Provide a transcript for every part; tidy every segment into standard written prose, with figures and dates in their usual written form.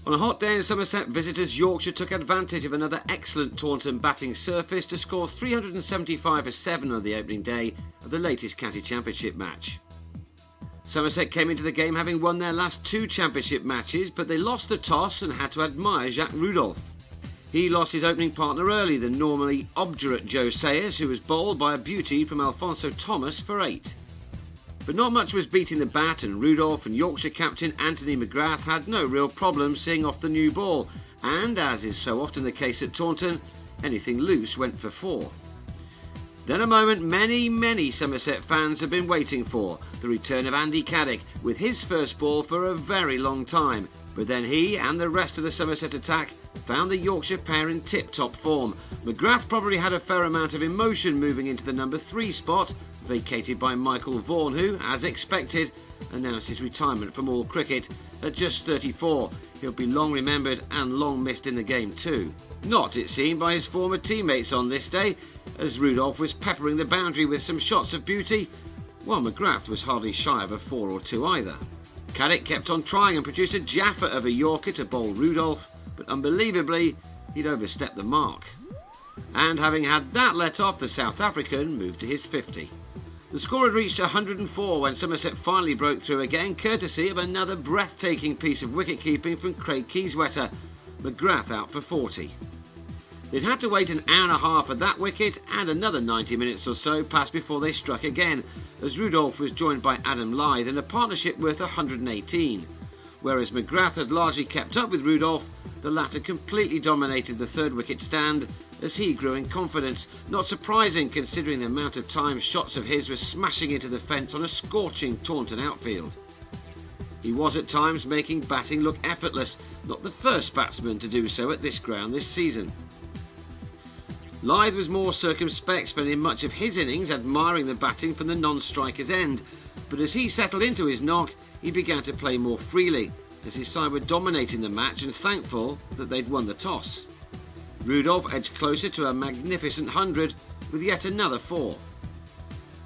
On a hot day in Somerset, visitors Yorkshire took advantage of another excellent Taunton batting surface to score 375 for 7 on the opening day of the latest county championship match. Somerset came into the game having won their last 2 championship matches, but they lost the toss and had to admire Jacques Rudolph. He lost his opening partner early, the normally obdurate Joe Sayers, who was bowled by a beauty from Alfonso Thomas for 8. But not much was beating the bat, and Rudolph and Yorkshire captain Anthony McGrath had no real problem seeing off the new ball, and as is so often the case at Taunton, anything loose went for 4. Then a moment many Somerset fans have been waiting for, the return of Andy Caddick with his first ball for a very long time, but then he and the rest of the Somerset attack found the Yorkshire pair in tip-top form. McGrath probably had a fair amount of emotion moving into the number 3 spot, vacated by Michael Vaughan, who, as expected, announced his retirement from all cricket at just 34. He'll be long remembered and long missed in the game too. Not, it seemed, by his former teammates on this day, as Rudolph was peppering the boundary with some shots of beauty, while McGrath was hardly shy of a 4 or 2 either. Caddick kept on trying and produced a Jaffa of a Yorker to bowl Rudolph, but unbelievably, he'd overstepped the mark. And having had that let off, the South African moved to his 50. The score had reached 104 when Somerset finally broke through again, courtesy of another breathtaking piece of wicket-keeping from Craig Keyswetter, McGrath out for 40. They'd had to wait an hour and a half for that wicket, and another 90 minutes or so passed before they struck again, as Rudolph was joined by Adam Lyth in a partnership worth 118. Whereas McGrath had largely kept up with Rudolph, the latter completely dominated the 3rd wicket stand as he grew in confidence, not surprising considering the amount of times shots of his were smashing into the fence on a scorching Taunton outfield. He was at times making batting look effortless, not the first batsman to do so at this ground this season. Lyth was more circumspect, spending much of his innings admiring the batting from the non-striker's end, but as he settled into his knock, he began to play more freely, as his side were dominating the match and thankful that they'd won the toss. Rudolph edged closer to a magnificent 100 with yet another 4.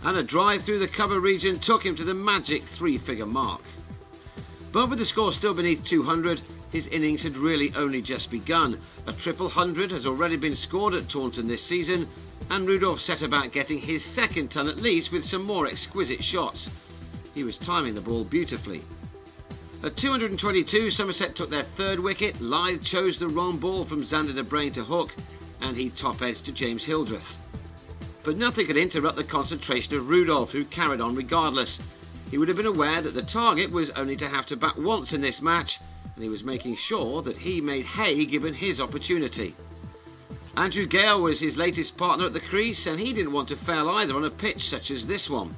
And a drive through the cover region took him to the magic 3-figure mark. But with the score still beneath 200, his innings had really only just begun. A triple 100 has already been scored at Taunton this season, and Rudolph set about getting his 2nd ton at least with some more exquisite shots. He was timing the ball beautifully. At 222, Somerset took their 3rd wicket. Lyth chose the wrong ball from Xander de Brain to hook, and he top-edged to James Hildreth. But nothing could interrupt the concentration of Rudolph, who carried on regardless. He would have been aware that the target was only to have to bat once in this match, and he was making sure that he made hay given his opportunity. Andrew Gale was his latest partner at the crease, and he didn't want to fail either on a pitch such as this one.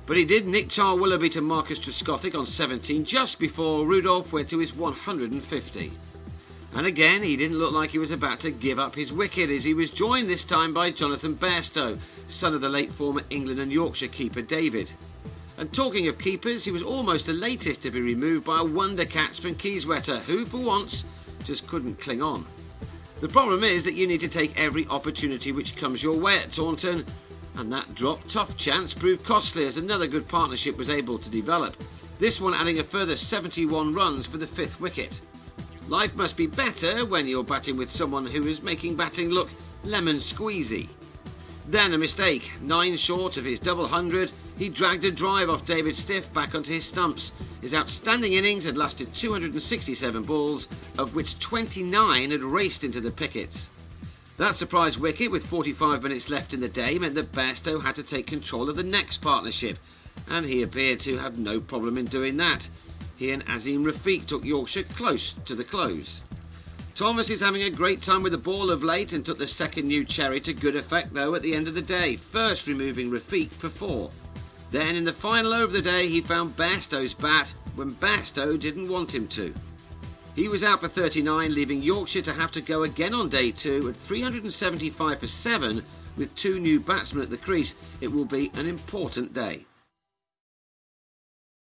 But he did nick Charles Willoughby to Marcus Trescothick on 17 just before Rudolph went to his 150. And again, he didn't look like he was about to give up his wicket, as he was joined this time by Jonathan Bairstow, son of the late former England and Yorkshire keeper David. And talking of keepers, he was almost the latest to be removed by a wonder catch from Keyswetter, who for once just couldn't cling on. The problem is that you need to take every opportunity which comes your way at Taunton, and that drop-tough chance proved costly as another good partnership was able to develop, this one adding a further 71 runs for the 5th wicket. Life must be better when you're batting with someone who is making batting look lemon squeezy. Then a mistake. 9 short of his double 100, he dragged a drive off David Stiff back onto his stumps. His outstanding innings had lasted 267 balls, of which 29 had raced into the pickets. That surprise wicket with 45 minutes left in the day meant that Bairstow had to take control of the next partnership, and he appeared to have no problem in doing that. He and Azim Rafiq took Yorkshire close to the close. Thomas is having a great time with the ball of late and took the 2nd new cherry to good effect though at the end of the day, first removing Rafiq for 4. Then in the final over of the day he found Bairstow's bat when Bairstow didn't want him to. He was out for 39, leaving Yorkshire to have to go again on day 2 at 375 for 7 with 2 new batsmen at the crease. It will be an important day.